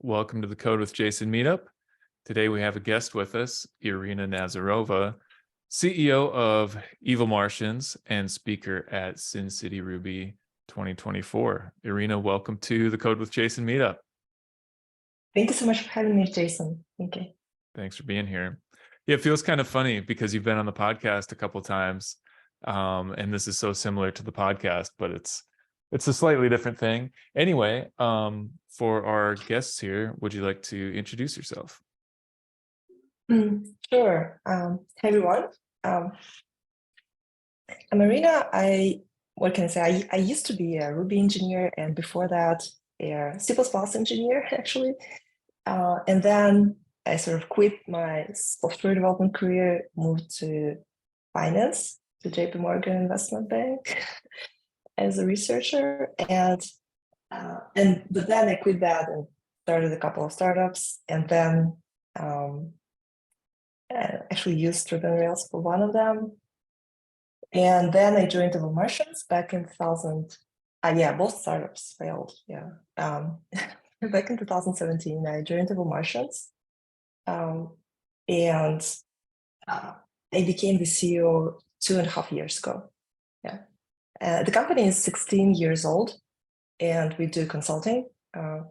Welcome to the Code with Jason Meetup. Today we have a guest with us, Irina Nazarova, CEO of Evil Martians and speaker at Sin City Ruby 2024. Irina, welcome to the Code with Jason Meetup. Thank you so much for having me, Jason. Thank you. Thanks for being here. Yeah, it feels kind of funny because you've been on the podcast a couple of times, and this is so similar to the podcast, but it's a slightly different thing. Anyway, for our guests here, would you like to introduce yourself? Sure. Hey, everyone. I'm Irina. What can I say? I used to be a Ruby engineer, and before that, a C++ engineer, actually. And then I sort of quit my software development career, moved to finance, to JP Morgan Investment Bank as a researcher. But then I quit that and started a couple of startups, and then actually used Ruby on Rails for one of them. And then I joined Evil Martians back in 2000. Both startups failed. Back in 2017, I joined Evil Martians. And I became the CEO 2.5 years ago. The company is 16 years old, and we do consulting.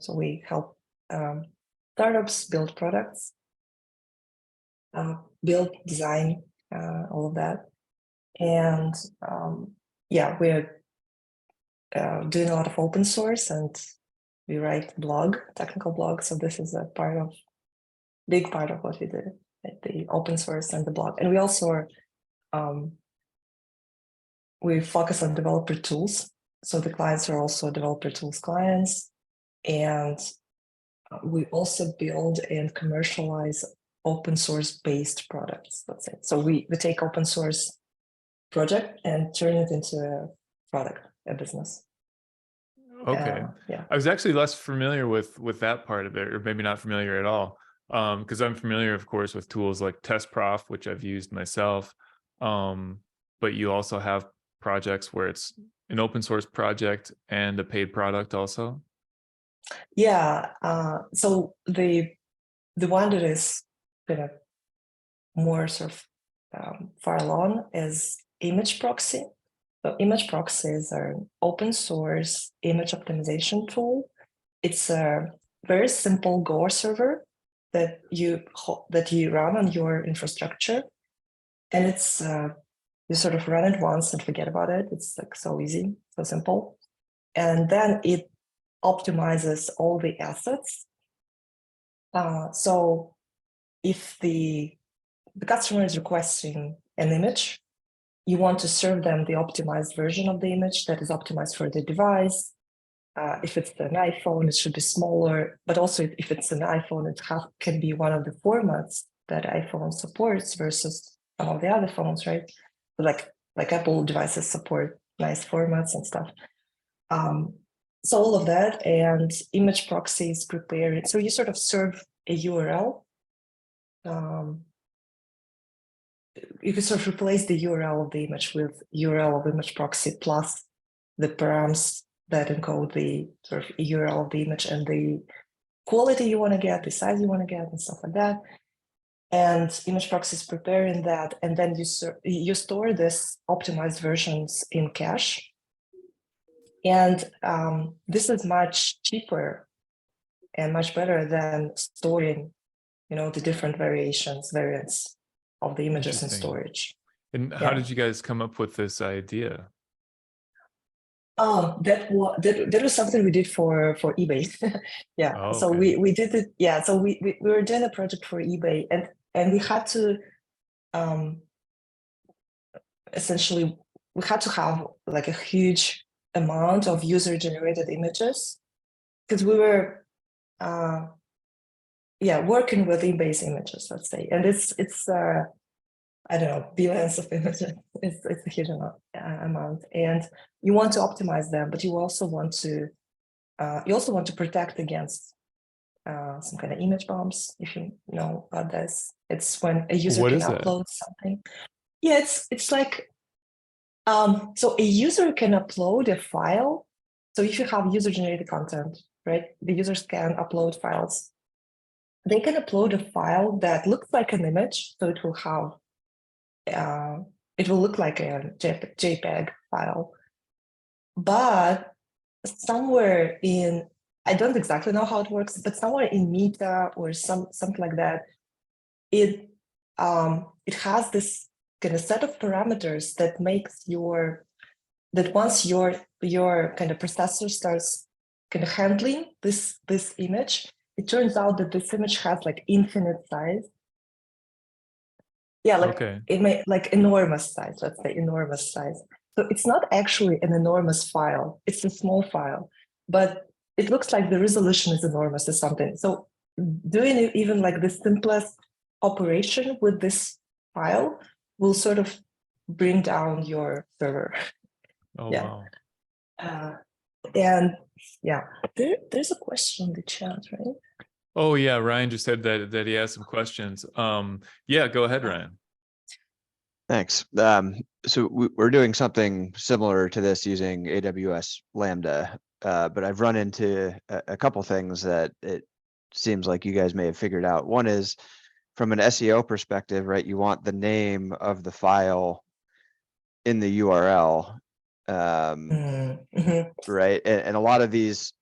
So we help startups build products, build, design, all of that. And we're doing a lot of open source, and we write technical blog. So this is big part of what we do, like the open source and the blog. And we also we focus on developer tools. So the clients are also developer tools clients. And we also build and commercialize open source based products, let's say. So we take open source project and turn it into a product, a business. Okay. I was actually less familiar with that part of it, or maybe not familiar at all. Because I'm familiar, of course, with tools like TestProf, which I've used myself. But you also have projects where it's an open source project and a paid product also? Yeah. So the one that is kind of more sort of far along is image proxy. So image proxies are an open source image optimization tool. It's a very simple Go server that you run on your infrastructure, and it's you sort of run it once and forget about it. It's like so easy, so simple, and then it optimizes all the assets. So if the customer is requesting an image, you want to serve them the optimized version of the image that is optimized for the device. If it's an iPhone, it should be smaller, but also if it's an iPhone, it can be one of the formats that iPhone supports versus some of the other phones, right? Like Apple devices support nice formats and stuff. So all of that, and image proxy is prepared. So you sort of serve a URL. You can sort of replace the URL of the image with URL of image proxy plus the params that encode the sort of URL of the image and the quality you want to get, the size you want to get, and stuff like that. And image proxy is preparing that, and then you store this optimized versions in cache. And this is much cheaper and much better than storing, the different variants of the images in storage. And how did you guys come up with this idea? That was something we did for eBay. So okay. we did it. Yeah, so we were doing a project for eBay, and we had to essentially have like a huge amount of user generated images, because we were working with eBay's images, let's say, and it's I don't know, billions of images. It's a huge amount, and you want to optimize them, but you also want to protect against some kind of image bombs, if you know about this. It's when a user can upload something. Yeah, it's like so a user can upload a file so if you have user-generated content, right, the users can upload files. They can upload a file that looks like an image, so it will have, it will look like a JPEG file. But somewhere in, I don't exactly know how it works, but somewhere in Meta or something like that, it has this kind of set of parameters that makes that once your kind of processor starts kind of handling this image, it turns out that this image has like infinite size. Yeah, like it may like enormous size, let's say enormous size. So it's not actually an enormous file, it's a small file, but it looks like the resolution is enormous or something. So doing even like the simplest operation with this file will sort of bring down your server. Oh, yeah. wow. And yeah, there's a question in the chat, right? Oh yeah, Ryan just said that he has some questions. Yeah, go ahead, Ryan. Thanks. So we're doing something similar to this using AWS Lambda, but I've run into a couple things that it seems like you guys may have figured out. One is from an SEO perspective, right? You want the name of the file in the URL, right? And a lot of these,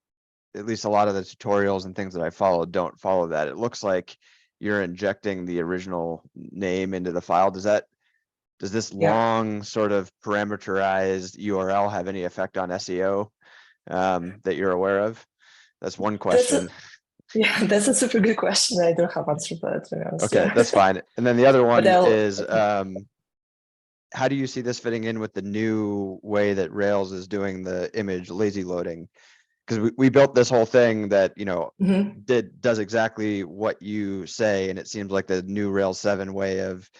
at least a lot of the tutorials and things that I follow don't follow that. It looks like you're injecting the original name into the file. Does this long sort of parameterized URL have any effect on SEO that you're aware of? That's one question. That's a super good question. I don't have answer for that. Okay, that's fine. And then the other one is, how do you see this fitting in with the new way that Rails is doing the image lazy loading? Because we built this whole thing that, you know, does exactly what you say, and it seems like the new Rails 7 way of,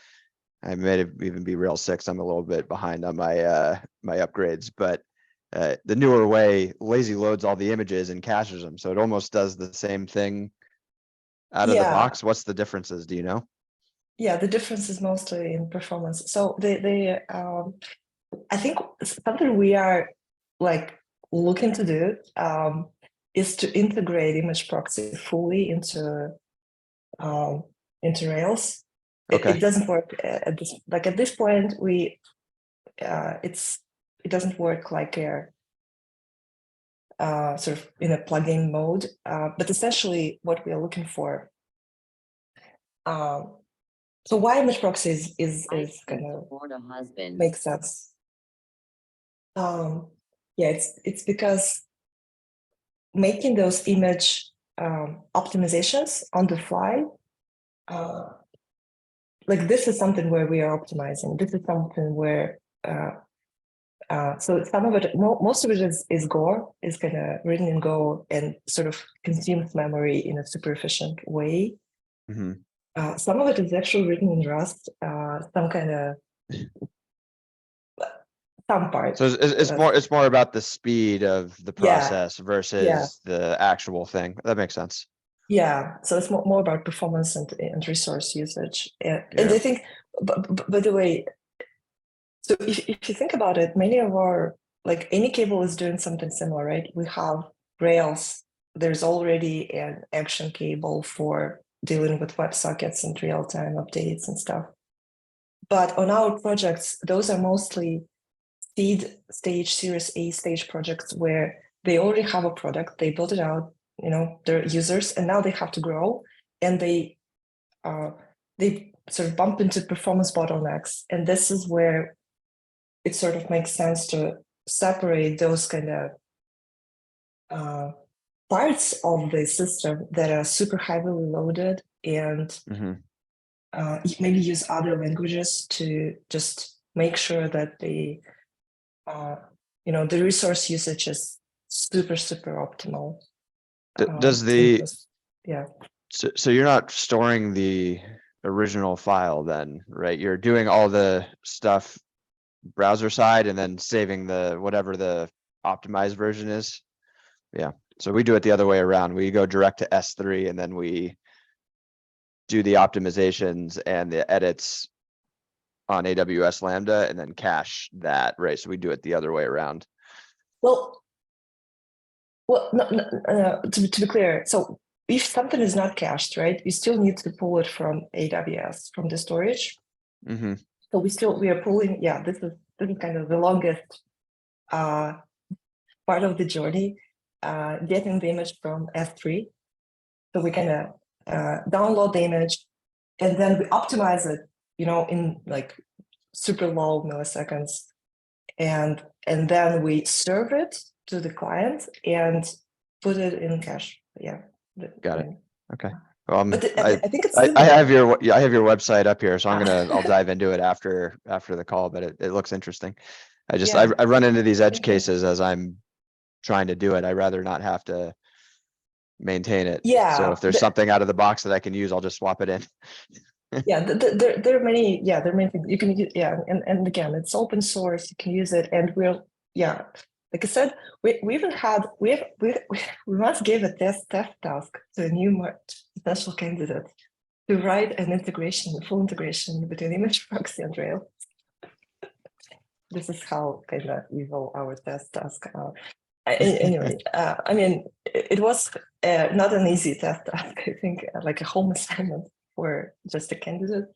I may even be Rails 6. I'm a little bit behind on my my upgrades, but the newer way lazy loads all the images and caches them, so it almost does the same thing out of the box. What's the differences? Do you know? Yeah, the difference is mostly in performance. So I think something we are like looking to do is to integrate image proxy fully into Rails. Okay. It doesn't work at this point. It doesn't work like a sort of in a plugin mode. But essentially, what we are looking for. So why image proxy is gonna make sense? Yeah, it's because making those image optimizations on the fly, like this is something where we are optimizing. This is something where so some of it, most of it is Go, is kind of written in Go and sort of consumes memory in a super efficient way. Some of it is actually written in Rust, some part. So it's more about the speed of the process versus the actual thing. That makes sense. Yeah, so it's more about performance and resource usage. And I think, by the way, so if you think about it, many of our, like any cable is doing something similar, right? We have Rails. There's already an action cable for dealing with WebSockets and real-time updates and stuff. But on our projects, those are mostly seed stage, Series A stage projects where they already have a product, they build it out, you know, their users, and now they have to grow, and they sort of bump into performance bottlenecks. And this is where it sort of makes sense to separate those kind of parts of the system that are super heavily loaded and maybe use other languages to just make sure that the the resource usage is super optimal. Does the so you're not storing the original file then, right? You're doing all the stuff browser side and then saving the whatever the optimized version is. Yeah, so we do it the other way around. We go direct to S3 and then we do the optimizations and the edits on AWS Lambda and then cache that, right? So we do it the other way around. Well, Well, to be clear, so if something is not cached, right, you still need to pull it from AWS, from the storage. Mm-hmm. So we are pulling, yeah, this is kind of the longest part of the journey, getting the image from S3. So we kind of download the image and then we optimize it, in like super low milliseconds. And then we serve it to the client and put it in cache. Yeah. Got it. Okay. But I think it's I similar. have your website up here, so I'll dive into it after the call, but it looks interesting. I run into these edge cases as I'm trying to do it. I'd rather not have to maintain it. Yeah. So if there's something out of the box that I can use, I'll just swap it in. Yeah, there are many, there are many things you can use. Yeah, and again, it's open source. You can use it, and like I said, we even had we once gave a test task to a new potential candidate to write an full integration between image proxy and Rails. This is how kind of evil our test task are. Anyway, I mean, it was not an easy test task. I think like a home assignment for just a candidate.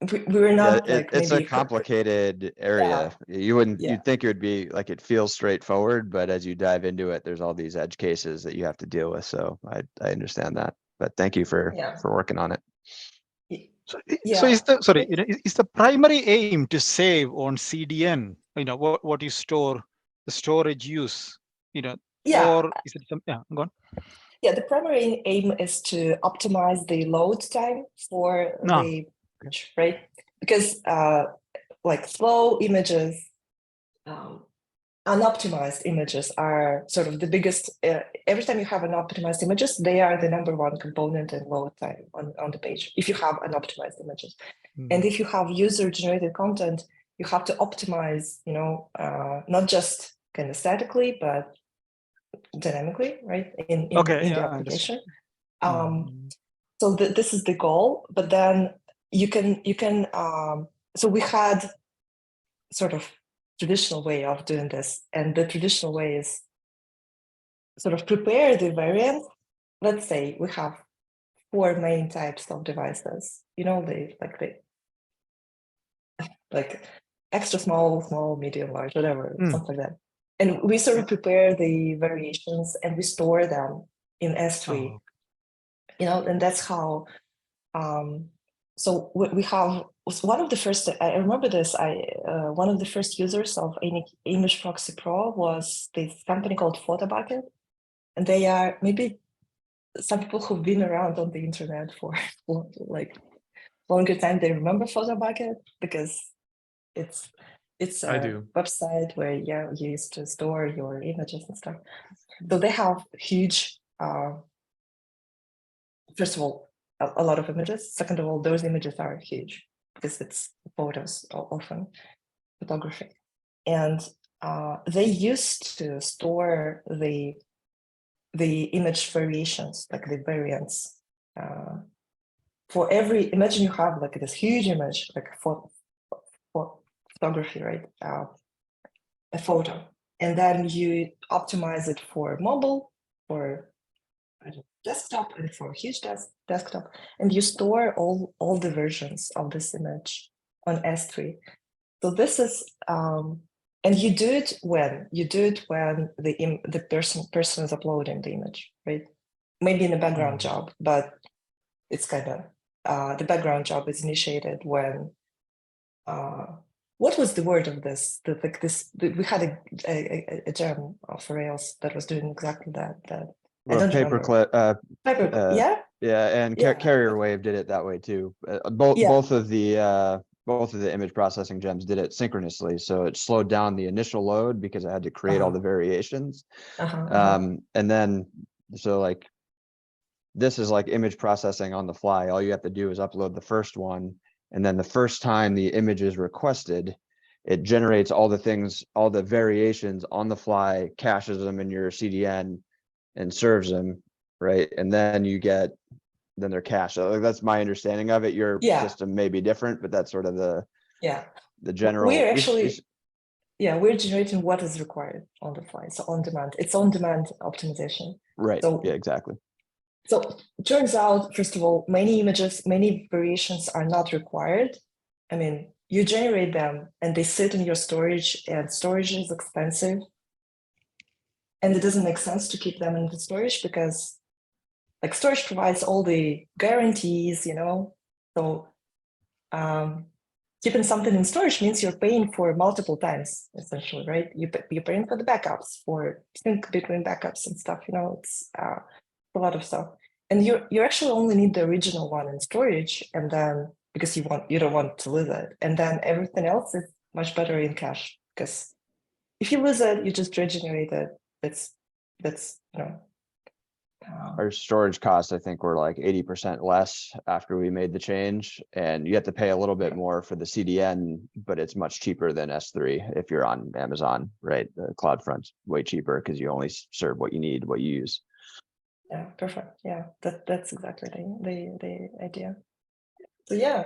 We were not it's a complicated area. You'd think it would be like, it feels straightforward, but as you dive into it, there's all these edge cases that you have to deal with. So I understand that, but thank you for working on it. So is the primary aim to save on CDN, what you store, the storage use, or is it some, go on. Yeah, the primary aim is to optimize the load time for the image, right? Because like slow images, unoptimized images are sort of the biggest. Every time you have unoptimized images, they are the #1 component in load time on the page. If you have unoptimized images, and if you have user-generated content, you have to optimize. Not just kind of statically, but dynamically, right? In the application. So this is the goal, but then you can so we had sort of traditional way of doing this, and the traditional way is sort of prepare the variant. Let's say we have 4 main types of devices, like extra small, medium, large, whatever, something like that. And we sort of prepare the variations and we store them in S3, and that's how, so we have one of the first, I remember this, one of the first users of Image Proxy Pro was this company called PhotoBucket. And they are maybe some people who've been around on the internet for like longer time, they remember PhotoBucket because it's a website where you used to store your images and stuff. So they have huge, first of all, a lot of images. Second of all, those images are huge because it's photos, often photography. And they used to store the image variations, like the variants. For every, imagine you have like this huge image, like for photography, right? A photo, and then you optimize it for mobile, for desktop, and for huge desktop, and you store all the versions of this image on S3. So this is, and you do it when the person is uploading the image, right? Maybe in a background job, but it's kind of the background job is initiated when. What was the word of this? We had a gem of Rails that was doing exactly that. Paperclip. And Carrier Wave did it that way too. Both of the image processing gems did it synchronously, so it slowed down the initial load because it had to create all the variations. And then, so like, this is like image processing on the fly. All you have to do is upload the first one. And then the first time the image is requested, it generates all the variations on the fly, caches them in your CDN and serves them, right? And then they're cached. So that's my understanding of it. Your system may be different, but that's sort of the general. We're actually, we're generating what is required on the fly. So on demand, it's on demand optimization. Right. So yeah, exactly. So it turns out, first of all, many images, many variations are not required. I mean, you generate them and they sit in your storage, and storage is expensive. And it doesn't make sense to keep them in the storage because like storage provides all the guarantees, you know. So keeping something in storage means you're paying for multiple times, essentially, right? You're paying for the backups, for sync between backups and stuff, you know, it's a lot of stuff. And you actually only need the original one in storage, and then because you don't want to lose it. And then everything else is much better in cache, because if you lose it, you just regenerate it. That's you know. Our storage costs, I think, were like 80% less after we made the change, and you have to pay a little bit more for the CDN, but it's much cheaper than S3 if you're on Amazon, right? The CloudFront's way cheaper because you only serve what you need, what you use. Yeah, perfect. Yeah, that's exactly the idea. So yeah,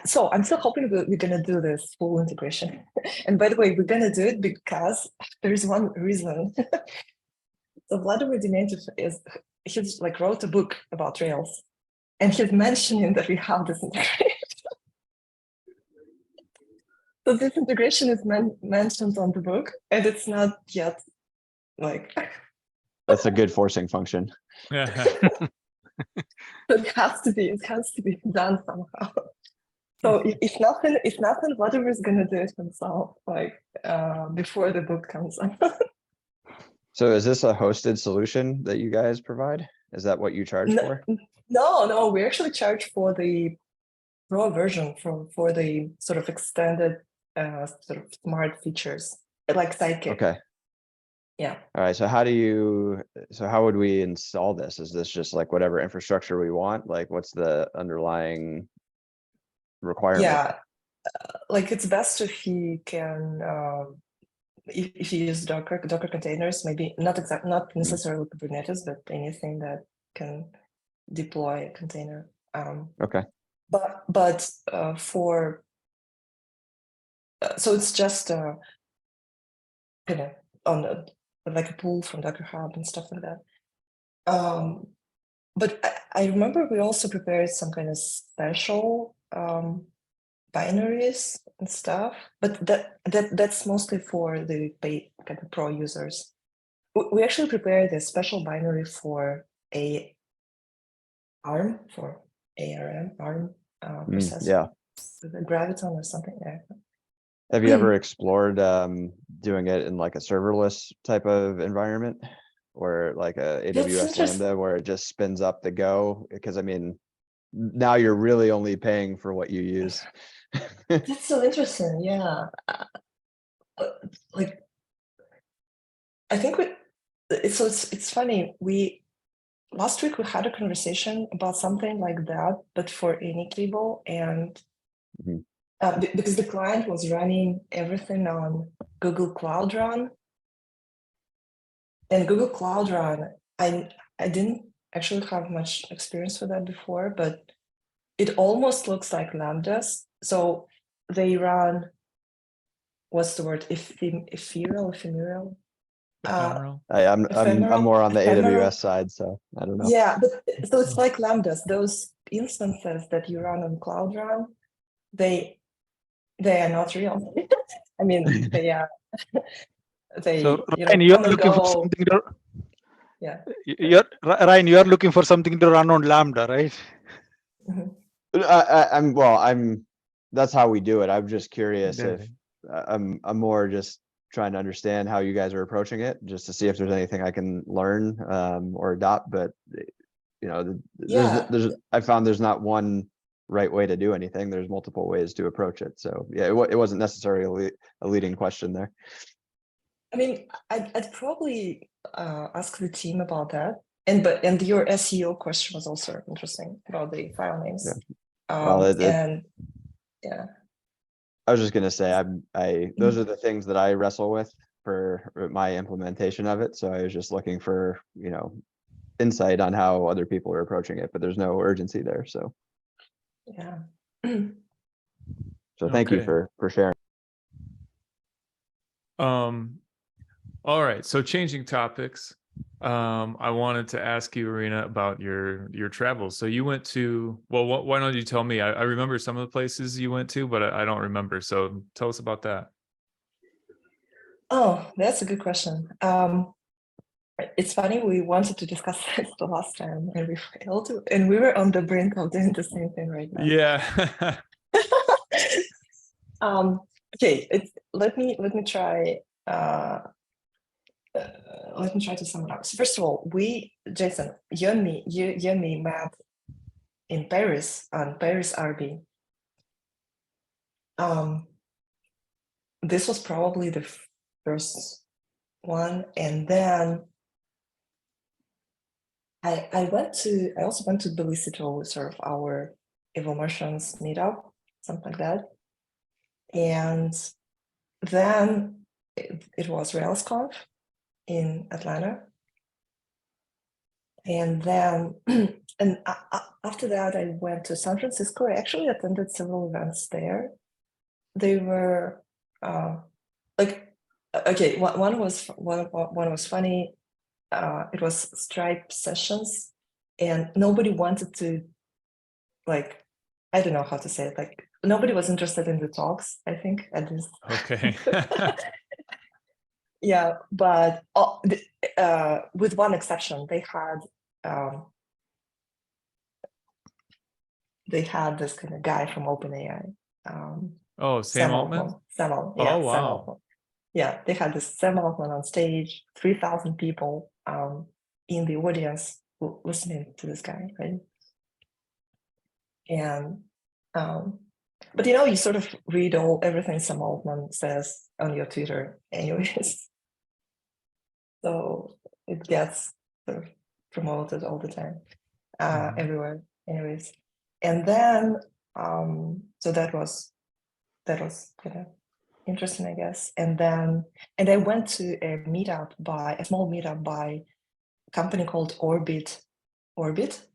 so I'm still hoping we're gonna do this full integration. And by the way, we're gonna do it because there's one reason. So Vladimir Dementiev he's like wrote a book about Rails, and he's mentioning that we have this integration. So this integration is mentioned on the book, and it's not yet like. That's a good forcing function. It has to be done somehow. So if nothing, Vladimir is gonna do it himself, like before the book comes out. So is this a hosted solution that you guys provide? Is that what you charge for? No, we actually charge for the Pro version for the sort of extended sort of smart features, like Sidekick. Okay. Yeah. All right. So how would we install this? Is this just like whatever infrastructure we want? Like what's the underlying requirement? Yeah, like it's best if you can, if you use Docker containers, maybe not necessarily Kubernetes, but anything that can deploy a container. Okay. But for so it's just kind of on like a pool from Docker Hub and stuff like that. But I remember we also prepared some kind of special binaries and stuff, but that's mostly for the paid kind of pro users. We actually prepared a special binary for ARM processor. Yeah. The Graviton or something. Yeah. Have you ever explored doing it in like a serverless type of environment, or like a AWS Lambda where it just spins up the Go? Because I mean, now you're really only paying for what you use. That's so interesting. Yeah. Like, I think it's funny. Last week we had a conversation about something like that, but for any cable, and because the client was running everything on Google Cloud Run, and Google Cloud Run, I didn't actually have much experience with that before, but it almost looks like Lambdas. So they run, what's the word? Ephemeral. I'm more on the AWS side, so I don't know. Yeah, but so it's like Lambdas. Those instances that you run on Cloud Run, they are not real. I mean, they are. So Ryan, you're looking for something to. Yeah. Ryan, you're looking for something to run on Lambda, right? I'm. That's how we do it. I'm just curious if I'm more just trying to understand how you guys are approaching it, just to see if there's anything I can learn or adopt. But you know, I found there's not one right way to do anything. There's multiple ways to approach it. So yeah, it wasn't necessarily a leading question there. I mean, I'd probably ask the team about that. And your SEO question was also interesting about the file names. Yeah. Yeah. I was just gonna say, those are the things that I wrestle with for my implementation of it. So I was just looking for, you know, insight on how other people are approaching it, but there's no urgency there. So yeah. So thank you for sharing. All right, so changing topics, I wanted to ask you, Irina, about your travels. So you went to, well, why don't you tell me? I remember some of the places you went to, but I don't remember. So tell us about that. Oh, that's a good question. It's funny, we wanted to discuss this the last time and we failed to, and we were on the brink of doing the same thing right now. Yeah. Okay, let me try. Let me try to sum it up. So first of all, Jason, you and me met in Paris on Paris RB. This was probably the first one, and then I also went to Tbilisi to sort of our Evil Martians meetup, something like that. And then it was RailsConf in Atlanta. And then, after that, I went to San Francisco. I actually attended several events there. They were okay. One was funny. It was Stripe sessions, and nobody wanted to, like, I don't know how to say it. Like, nobody was interested in the talks, I think, at this. Okay. Yeah, but with one exception, they had this kind of guy from OpenAI. Oh, Sam Altman? Sam Altman. Yeah, Oh, wow. Sam Altman. Yeah, they had this Sam Altman on stage, 3,000 people in the audience listening to this guy, right? And but you sort of read everything Sam Altman says on your Twitter anyways. So it gets sort of promoted all the time, everywhere anyways. And then so that was kind of interesting, I guess. And I went to a small meetup by a company called Orbit, Orbit.love,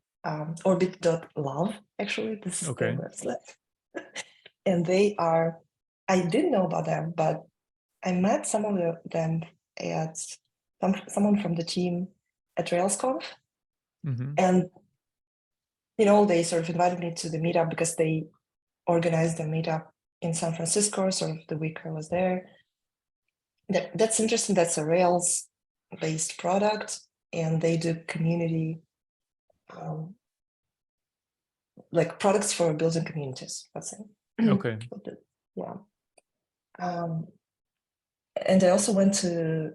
actually, this is their website. And I didn't know about them, but I met some of them at someone from the team at RailsConf. And they sort of invited me to the meetup because they organized a meetup in San Francisco, sort of the week I was there. That's interesting. That's a Rails-based product, and they do community, like products for building communities, let's say. Okay. Yeah. And I also went to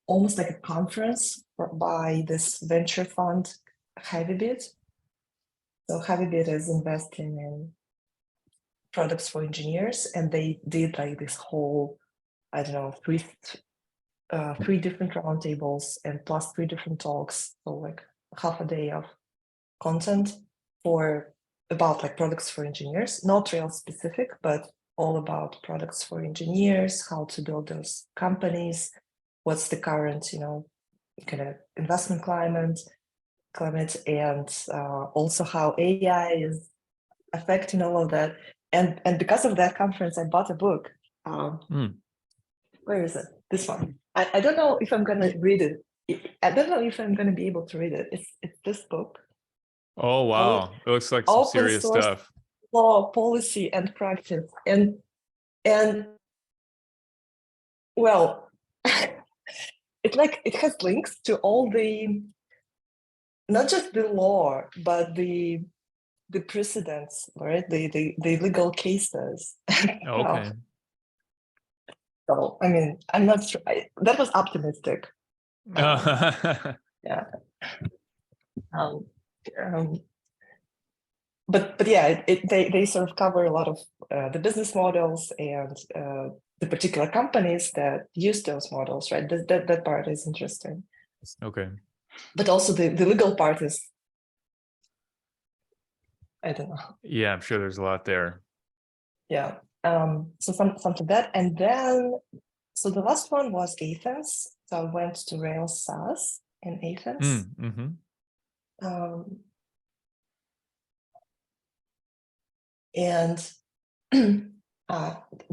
almost like a conference by this venture fund, HeavyBit. So HeavyBit is investing in products for engineers, and they did like this whole, I don't know, three different roundtables and plus 3 different talks, so like half a day of content about like products for engineers, not Rails specific, but all about products for engineers, how to build those companies, what's the current, kind of investment climate, and also how AI is affecting all of that. And because of that conference, I bought a book. Where is it? This one. I don't know if I'm going to read it. I don't know if I'm going to be able to read it. It's this book. Oh, wow. It looks like some serious stuff. Law, policy, and practice. And well, it has links to all not just the law, but the precedents, right? The legal cases. Okay. So, I mean, I'm not sure. That was optimistic. Yeah. But yeah, they sort of cover a lot of the business models and the particular companies that use those models, right? That part is interesting. Okay. But also the legal part is, I don't know. Yeah, I'm sure there's a lot there. Yeah. So something that, and then so the last one was Athens. So I went to Rails SaaS in Athens. And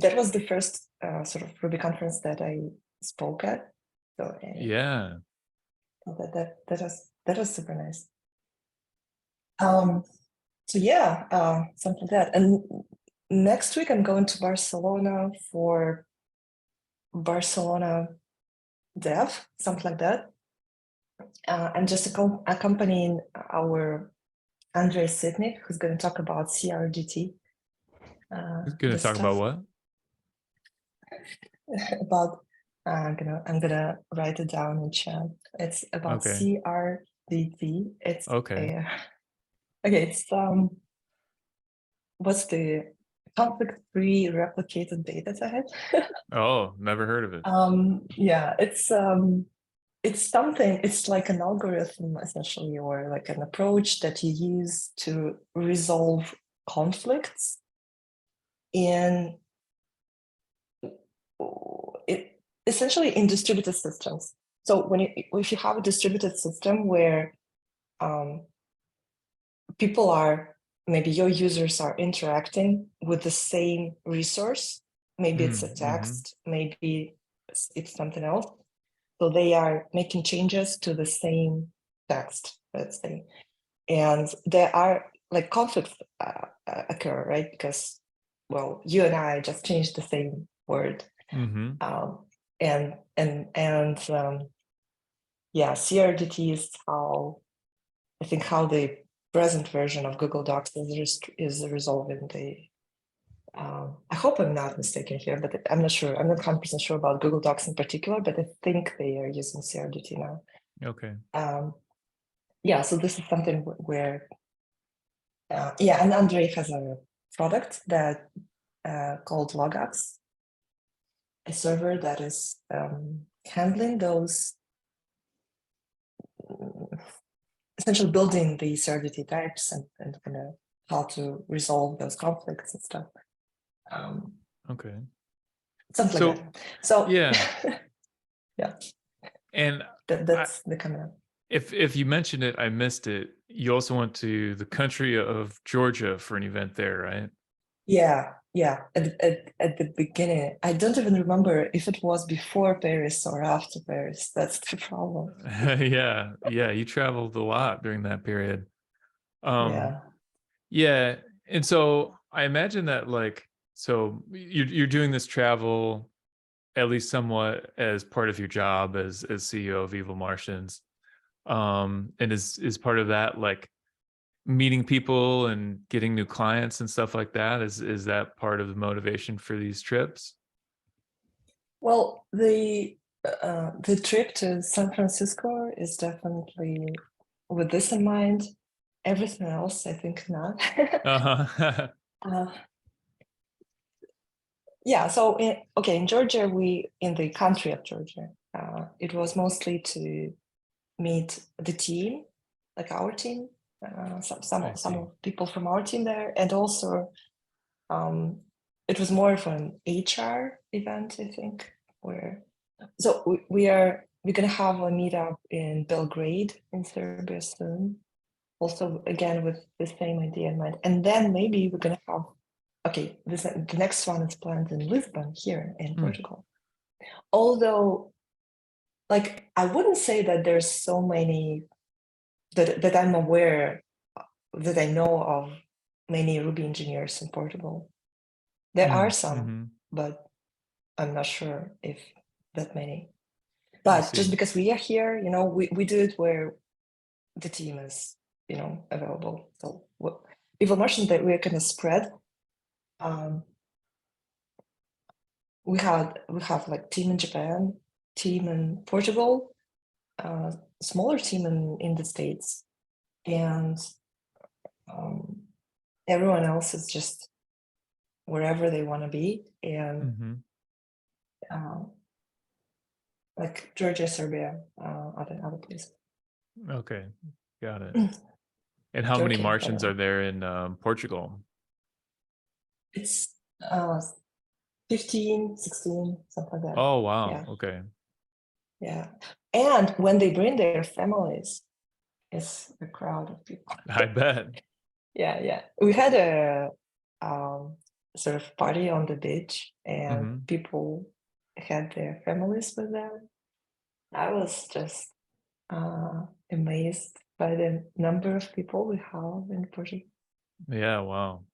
that was the first sort of Ruby conference that I spoke at. So yeah, that was super nice. So yeah, something like that. And next week I'm going to Barcelona for Barcelona Dev, something like that. I'm just accompanying our Andrei Sitnik, who's going to talk about CRDT. who's gonna talk about what? About I'm gonna write it down in chat. It's about CRDT. It's okay. It's what's the conflict-free replicated data type? Oh, never heard of it. Yeah, it's something. It's like an algorithm essentially, or like an approach that you use to resolve conflicts in essentially in distributed systems. So if you have a distributed system where people are, maybe your users are interacting with the same resource, maybe it's a text, maybe it's something else. So they are making changes to the same text, let's say. And there are like conflicts occur, right? Because, well, you and I just changed the same word. Yeah, CRDT is how the present version of Google Docs is resolving the. I hope I'm not mistaken here, but I'm not sure. I'm not 100% sure about Google Docs in particular, but I think they are using CRDT now. Okay. Yeah, so this is something where, and Andrei has a product that called Logax, a server that is handling those, essentially building the CRDT types and kind of how to resolve those conflicts and stuff. Okay. Something like that. So yeah. Yeah. And that's the coming up. If you mentioned it, I missed it. You also went to the country of Georgia for an event there, right? Yeah. At the beginning, I don't even remember if it was before Paris or after Paris. That's the problem. yeah. You traveled a lot during that period. Yeah. And so I imagine that, like, so you're doing this travel at least somewhat as part of your job as CEO of Evil Martians. And is part of that like meeting people and getting new clients and stuff like that? Is that part of the motivation for these trips? Well, the trip to San Francisco is definitely with this in mind. Everything else, I think not. Yeah, so in Georgia, in the country of Georgia, it was mostly to meet the team, like our team, some people from our team there, and also it was more of an HR event, I think. So we're gonna have a meetup in Belgrade in Serbia soon. Also, again with the same idea in mind, and then maybe we're gonna have. Okay, the next one is planned in Lisbon here in Portugal. Although, like, I wouldn't say that there's so many that I'm aware, that I know of many Ruby engineers in Portugal. There are some, but I'm not sure if that many. But just because we are here, we do it where the team is, available. So Evil Martians that we're gonna spread. We have like team in Japan, team in Portugal, smaller team in the States, and everyone else is just wherever they want to be, and like Georgia, Serbia, other places. Okay, got it. And how many Martians are there in Portugal? It's 15, 16, something like that. Oh, wow. Yeah. Okay. Yeah. And when they bring their families, it's a crowd of people. I bet. Yeah. We had sort of party on the beach, and people had their families with them. I was just amazed by the number of people we have in Portugal. Yeah, wow.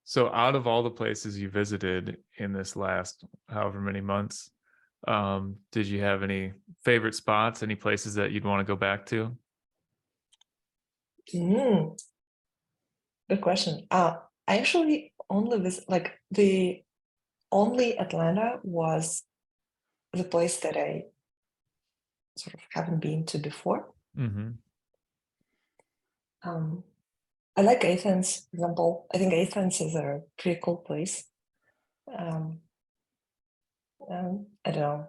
So out of all the places you visited in this last however many months, did you have any favorite spots, any places that you'd want to go back to? Good question. I actually only visit, like, the only Atlanta was the place that I sort of haven't been to before. I like Athens, for example. I think Athens is a pretty cool place. I don't know.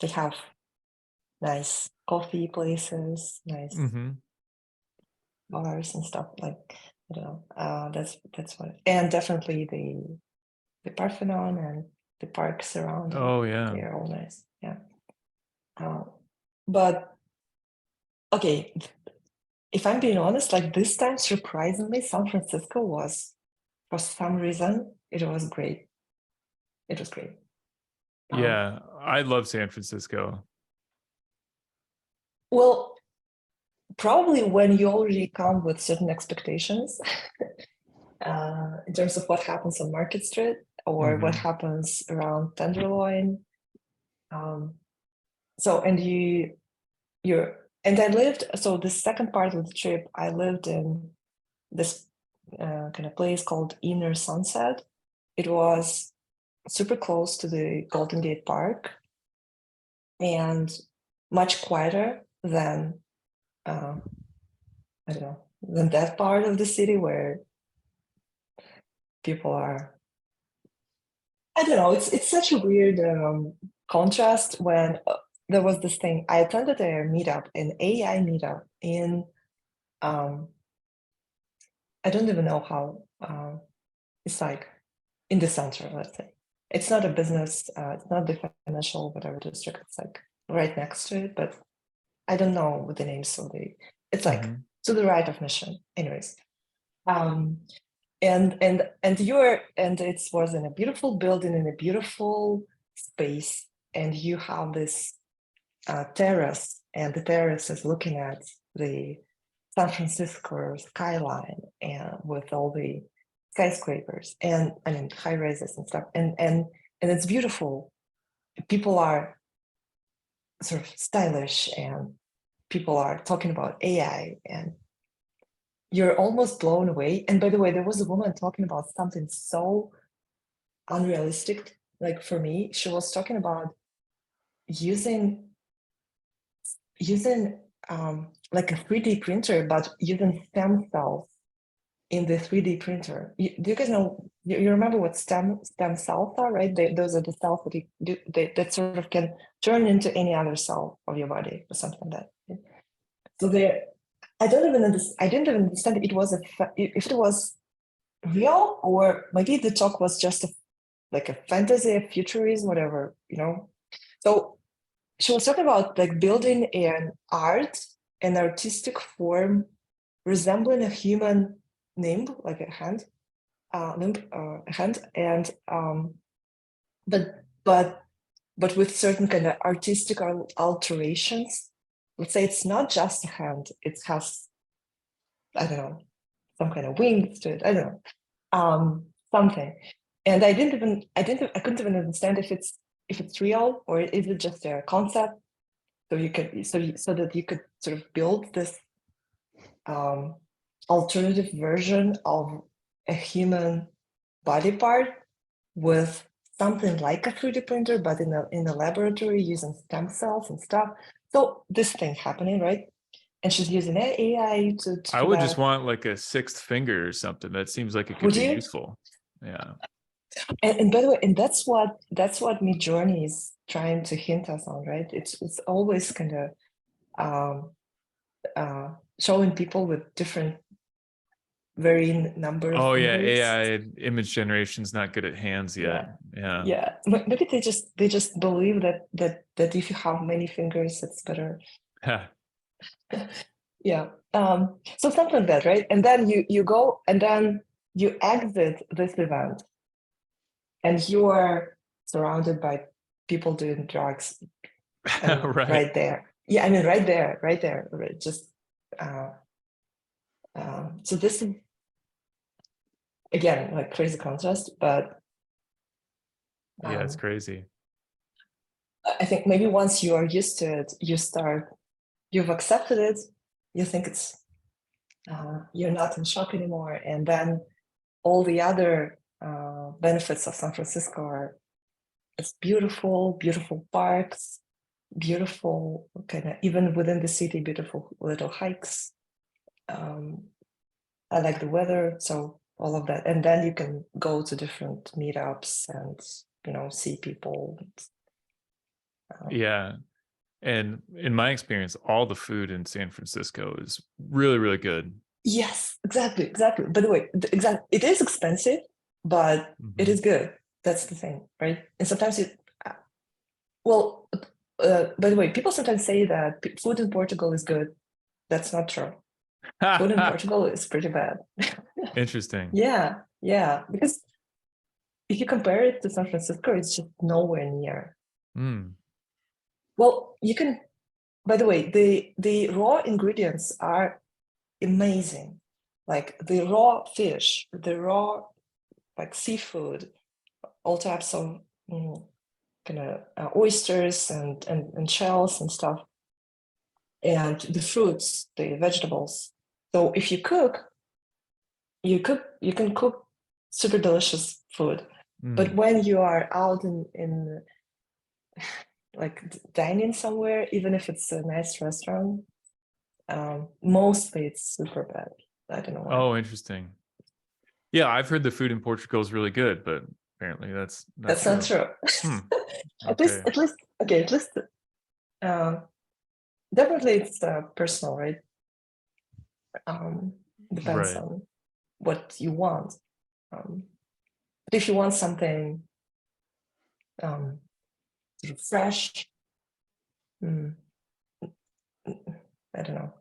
They have nice coffee places, nice bars and stuff. Like, I don't know. That's what. And definitely the Parthenon and the parks around. Oh yeah, they're all nice. Yeah. But okay, if I'm being honest, like this time, surprisingly, San Francisco was, for some reason, it was great. It was great. Yeah, I love San Francisco. Well, probably when you already come with certain expectations in terms of what happens on Market Street or what happens around Tenderloin. So, and I lived, so the second part of the trip, I lived in this kind of place called Inner Sunset. It was super close to the Golden Gate Park and much quieter than I don't know, than that part of the city where people are. I don't know. It's such a weird contrast when there was this thing. I attended a meetup, an AI meetup in. I don't even know how. It's like in the center, let's say. It's not a business. It's not the financial whatever district. It's like right next to it, but I don't know what the name is. So it's like to the right of Mission. Anyways, and it was in a beautiful building in a beautiful space, and you have this terrace, and the terrace is looking at the San Francisco skyline and with all the skyscrapers and I mean high rises and stuff, and it's beautiful. People are sort of stylish, and people are talking about AI, and you're almost blown away. And by the way, there was a woman talking about something so unrealistic. Like for me, she was talking about using like a 3D printer, but using stem cells in the 3D printer. Do you guys know? You remember what stem cells are, right? Those are the cells that sort of can turn into any other cell of your body or something like that. So I didn't even understand if it was real, or maybe the talk was just like a fantasy, a futurism, whatever, you know. So she was talking about like building an artistic form resembling a human limb, like a hand, and but with certain kind of artistic alterations. Let's say it's not just a hand; it has, I don't know, some kind of wings to it. I don't know, something. And I couldn't even understand if it's real or is it just a concept. So that you could sort of build this alternative version of a human body part with something like a 3D printer, but in a laboratory using stem cells and stuff. So this thing happening, right? And she's using AI to I would just want like a sixth finger or something. That seems like it could be useful. Yeah. And by the way, and that's what Midjourney is trying to hint us on, right? It's always kind of showing people with different varying numbers. Oh yeah, AI image generation is not good at hands yet. Yeah. Maybe they just believe that if you have many fingers, it's better. Yeah. So something like that, right? And then you go and then you exit this event and you are surrounded by people doing drugs and right there. Yeah, I mean, right there, right? Just so this is again like crazy contrast, but yeah, it's crazy. I think maybe once you are used to it, you've accepted it, you think it's you're not in shock anymore, and then all the other benefits of San Francisco are it's beautiful parks, beautiful kind of even within the city, beautiful little hikes. I like the weather, so all of that, and then you can go to different meetups and see people. Yeah. And in my experience, all the food in San Francisco is really, really good. Yes, exactly. By the way, it is expensive, but it is good. That's the thing, right? And sometimes by the way, people sometimes say that food in Portugal is good. That's not true. Food in Portugal is pretty bad. Interesting. Yeah, because if you compare it to San Francisco, it's just nowhere near. Well, you can, by the way, the raw ingredients are amazing. Like the raw fish, the raw like seafood, all types of kind of oysters and shells and stuff, and the fruits, the vegetables. So if you cook, you can cook super delicious food. But when you are out in like dining somewhere, even if it's a nice restaurant, mostly it's super bad. I don't know why. Oh, interesting. Yeah, I've heard the food in Portugal is really good, but apparently that's not true. At least definitely it's personal, right? Depends on what you want. But if you want something sort of fresh, I don't know.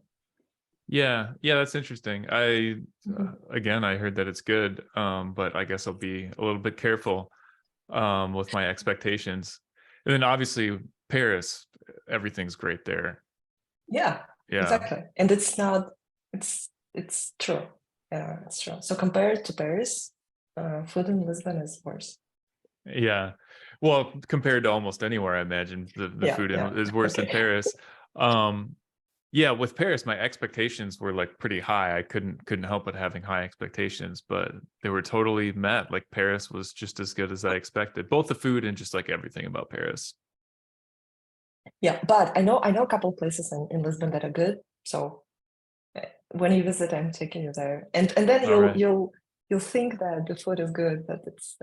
Yeah, that's interesting. Again, I heard that it's good, but I guess I'll be a little bit careful with my expectations. And then obviously Paris, everything's great there. Yeah, exactly. And it's not, it's true. Yeah, it's true. So compared to Paris, food in Lisbon is worse. Yeah. Well, compared to almost anywhere, I imagine the food is worse than Paris. Yeah, with Paris, my expectations were like pretty high. I couldn't help but having high expectations, but they were totally met. Like Paris was just as good as I expected, both the food and just like everything about Paris. Yeah, but I know a couple of places in Lisbon that are good. So when you visit, I'm taking you there, and then you'll think that the food is good, but it's.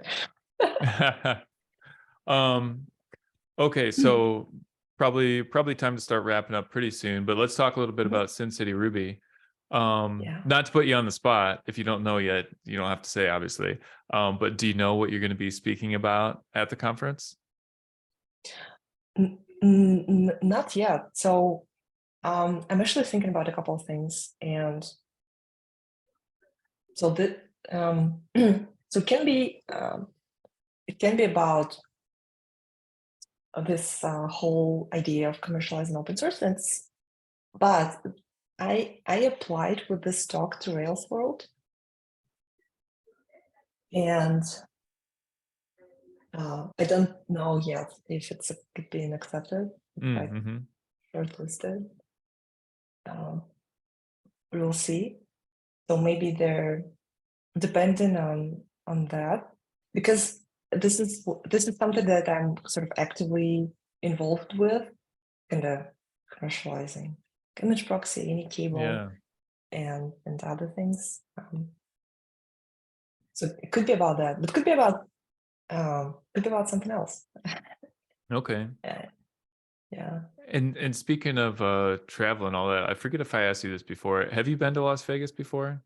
Okay, so probably time to start wrapping up pretty soon, but let's talk a little bit about Sin City Ruby. Not to put you on the spot, if you don't know yet, you don't have to say, obviously, but do you know what you're going to be speaking about at the conference? Not yet. So I'm actually thinking about a couple of things, and so that so it can be about this whole idea of commercializing open source. But I applied with this talk to Rails World, and I don't know yet if it's being accepted, like shortlisted. We'll see. So maybe they're depending on that, because this is something that I'm sort of actively involved with, kind of commercializing image proxy, any cable, and other things. So it could be about that, but could be about something else. Okay. Yeah. And speaking of travel and all that, I forget if I asked you this before. Have you been to Las Vegas before?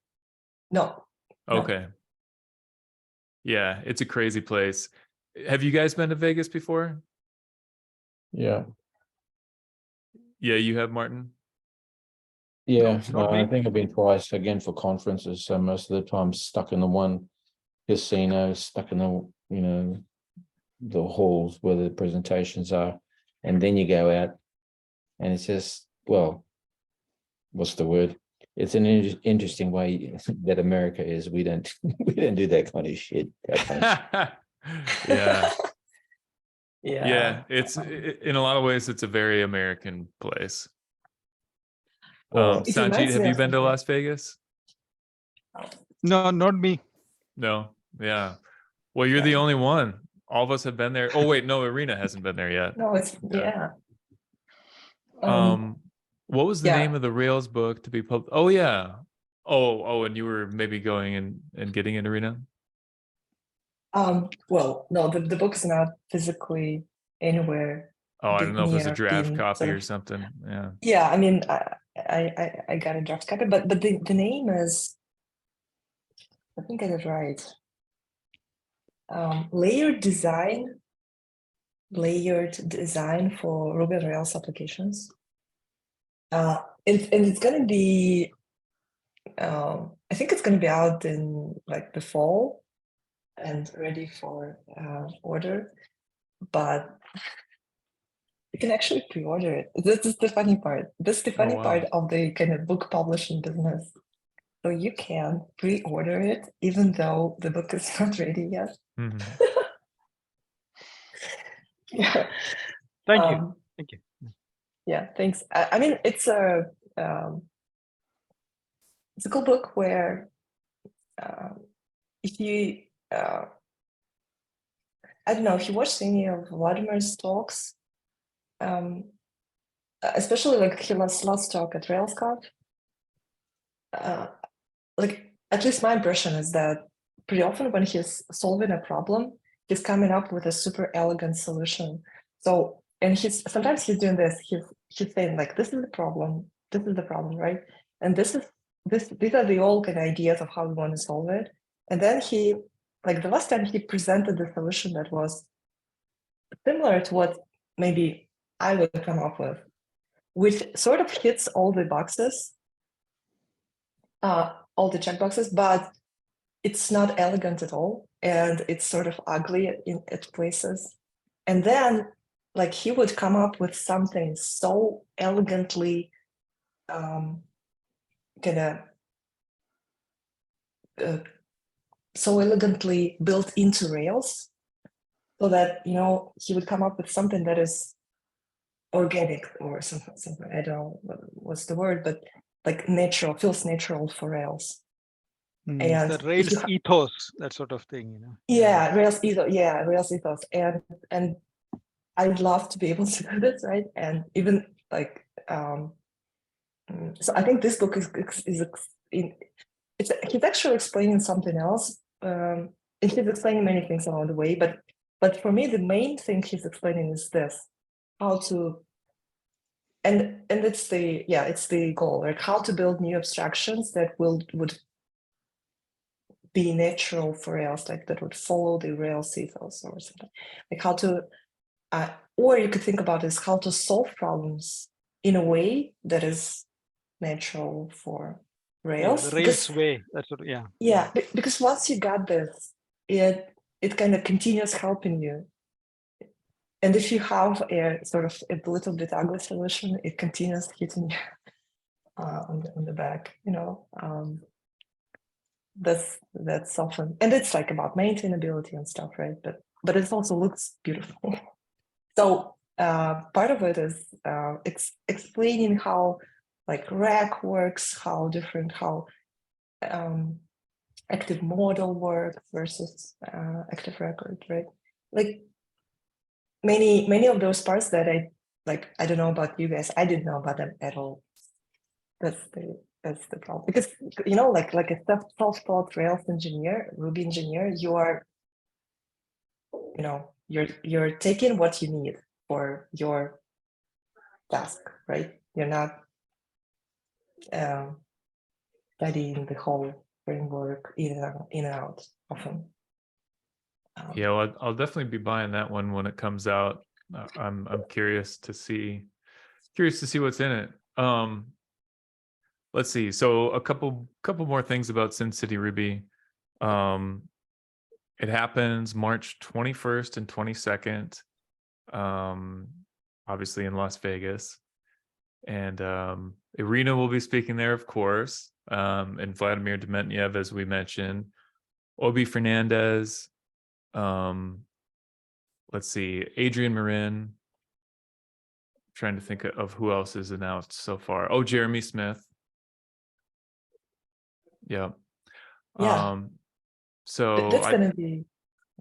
No. Okay. No. Yeah, it's a crazy place. Have you guys been to Vegas before? Yeah. Yeah, you have, Martin? Yeah, not I me. think I've been twice again for conferences. So most of the time stuck in the one casino, stuck in the, the halls where the presentations are. And then you go out and it's just, well, what's the word? It's an interesting way that America is. We don't do that kind of shit. Yeah. Yeah. It's in a lot of ways, it's a very American place. Well, It Sanjit, reminds have me you of been to something. Las Vegas? No, not me. No. Yeah. Well, you're the Yeah. only one. All of us have been there. Oh wait, no, Irina hasn't been there yet. No, it's Yeah. yeah. What was the Yeah. name of the Rails book to be published? Oh yeah. Oh, and you were maybe going and getting it, Irina? Well, no, the book is not physically anywhere. Oh, I don't know if it was a near draft being copy sort or of- something. Yeah. Yeah, I mean, I got a draft copy, but the name is, I think I got it right. Layered design for Ruby on Rails applications. And it's gonna be, I think it's gonna be out in like the fall and ready for order, but you can actually pre-order it. This is the funny part. This is the funny wow. part of the kind of book publishing business. So you can pre-order it even though the book is not ready yet. Mhm. Yeah. Thank you. Thank you. Yeah, thanks. I mean, it's a cool book where if you I don't know if you watched any of Vladimir's talks, especially like he last talk at RailsConf. Like at least my impression is that pretty often when he's solving a problem, he's coming up with a super elegant solution. So, and sometimes he's doing this. He's saying like, this is the problem, right? And these are the all kind of ideas of how we want to solve it. And then he, like the last time he presented the solution that was similar to what maybe I would come up with, which sort of hits all the boxes, all the checkboxes, but it's not elegant at all. And it's sort of ugly at places. And then like he would come up with something so elegantly so elegantly built into Rails, so that he would come up with something that is organic or something. I don't know what's the word, but like natural, feels natural for Rails. And the Rails ethos, that sort of thing, Yeah, Rails ethos. Yeah, Rails ethos. And I'd love to be able to do this, right? And even like, so I think this book he's actually explaining something else. And he's explaining many things along the way, but for me, the main thing he's explaining is this: how to, and it's the goal, like how to build new abstractions that would be natural for Rails, like that would follow the Rails ethos or something. Like how to, or you could think about this, how to solve problems in a way that is natural for Rails. The Rails way, that's what, Yeah, because once you got this, it kind of continues helping you. And if you have a sort of a little bit ugly solution, it continues hitting you on the back, that's often, and it's like about maintainability and stuff, right? But it also looks beautiful. So part of it is explaining how like rack works, how active model works versus active record, right? Like many of those parts that I don't know about you guys, I didn't know about them at all. That's the problem, because like a self-taught Rails engineer, Ruby engineer, you are, you're taking what you need for your task, right? You're not studying the whole framework in and out often. Yeah, well, I'll definitely be buying that one when it comes out. I'm curious to see what's in it. let's see. So a couple more things about Sin City Ruby. It happens March 21st and 22nd. Obviously in Las Vegas. And Irina will be speaking there, of course. And Vladimir Dementyev, as we mentioned. Obi Fernandez. Let's see, Adrian Marin. Trying to think of who else is announced so far. Oh, Jeremy Smith. Yeah. So that's gonna be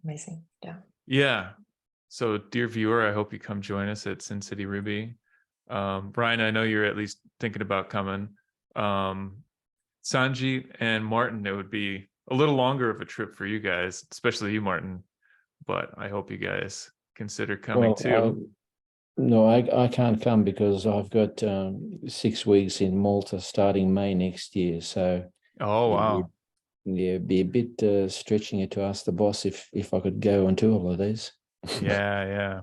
amazing. Yeah. Yeah. So, dear viewer, I hope you come join us at Sin City Ruby. Brian, I know you're at least thinking about coming. Sanjit and Martin, it would be a little longer of a trip for you guys, especially you, Martin. But I hope you guys consider coming too. No, I can't come because I've got 6 weeks in Malta starting May next year. So, oh wow, it'd be a bit stretching it to ask the boss if I could go on 2 holidays. Yeah.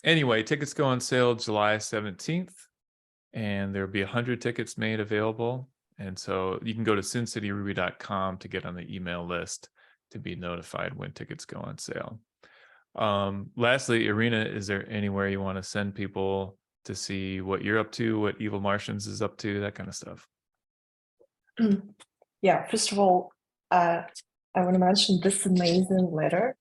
Anyway, tickets go on sale July 17th, and there'll be 100 tickets made available. And so you can go to sincityruby.com to get on the email list to be notified when tickets go on sale. Lastly, Irina, is there anywhere you want to send people to see what you're up to, what Evil Martians is up to, that kind of stuff? Yeah, first of all, I want to mention this amazing letter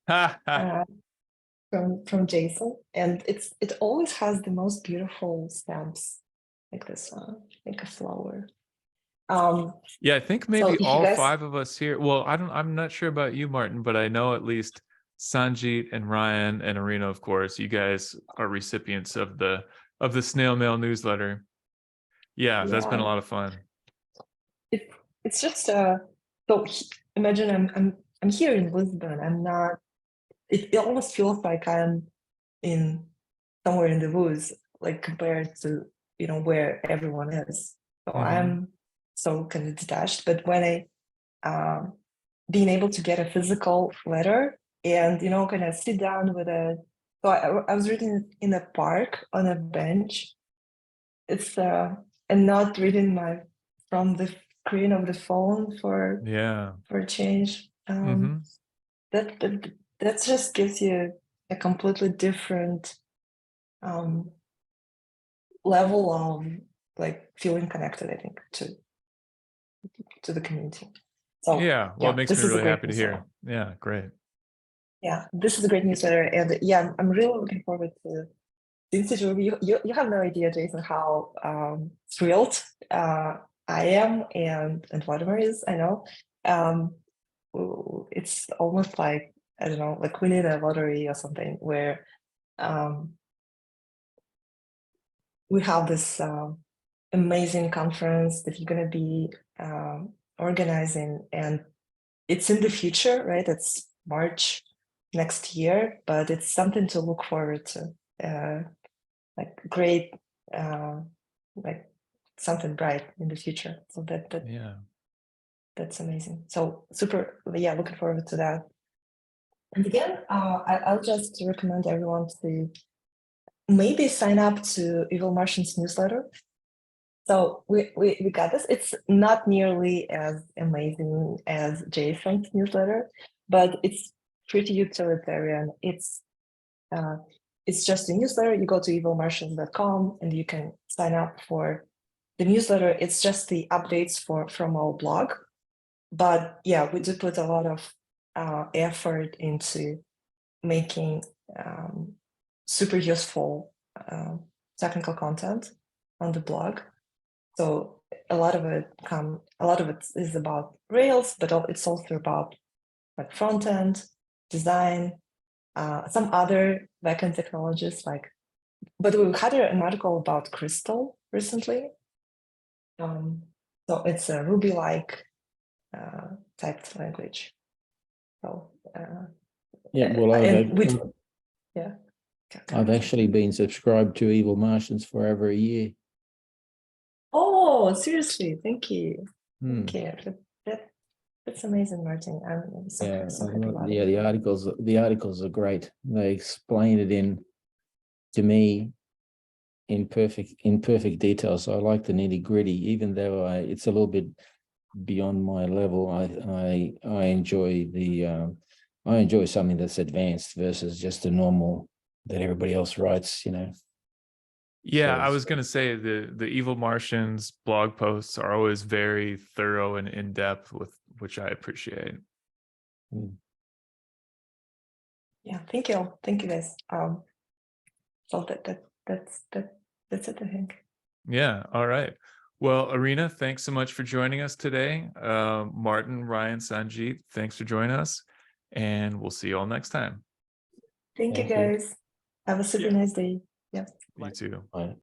from Jason, and it always has the most beautiful stamps like this one, like a flower. Yeah, I think maybe so all 5 of us here. Well, I'm not sure about you, Martin, but I know at least Sanjit and Ryan and Irina, of course, you guys are recipients of the snail mail newsletter. Yeah, that's been a lot of fun. It's just so imagine I'm here in Lisbon. I'm not. It almost feels like I'm in somewhere in the woods, like compared to where everyone is. So I'm so kind of detached. But when I being able to get a physical letter and kind of sit down with a. So I was reading it in a park on a bench. It's and not reading from the screen of the phone for a change. That just gives you a completely different level of like feeling connected, I think, to the community. So yeah, well, it makes me really happy to hear. Yeah, great. Yeah, this is a great newsletter, and yeah, I'm really looking forward to this. You have no idea, Jason, how thrilled I am, and Vladimir is. I know. It's almost like, I don't know, like winning a lottery or something, where we have this amazing conference that you're going to be organizing, and it's in the future, right? It's March next year, but it's something to look forward to. Like great, like something bright in the future. So that's amazing. So super, yeah, looking forward to that. And again, I'll just recommend everyone to maybe sign up to Evil Martians newsletter. So we got this. It's not nearly as amazing as Jason's newsletter, but it's pretty utilitarian. It's just a newsletter. You go to evilmartians.com and you can sign up for the newsletter. It's just the updates from our blog. But yeah, we do put a lot of effort into making super useful technical content on the blog. So a lot of it is about Rails, but it's also about like front end, design, some other backend technologies but we had an article about Crystal recently. So it's a Ruby-like typed language. So yeah, well, I've actually been subscribed to Evil Martians for over a year. Oh, seriously? Thank you. Thank you. That's amazing, Martin. I'm so happy about it. The articles are great. They explain it to me imperfect details. I like the nitty gritty, even though it's a little bit beyond my level. I enjoy I enjoy something that's advanced versus just the normal that everybody else writes, you know. Yeah, So I was gonna say the Evil Martians blog posts are always very thorough and in depth, with which I appreciate. Yeah, thank you guys. So that's it, I think. Yeah, all right. Well, Irina, thanks so much for joining us today. Martin, Ryan, Sanjeet, thanks for joining us, and we'll see you all next time. Thank you guys. Have a super nice day. Yeah. You too. Bye.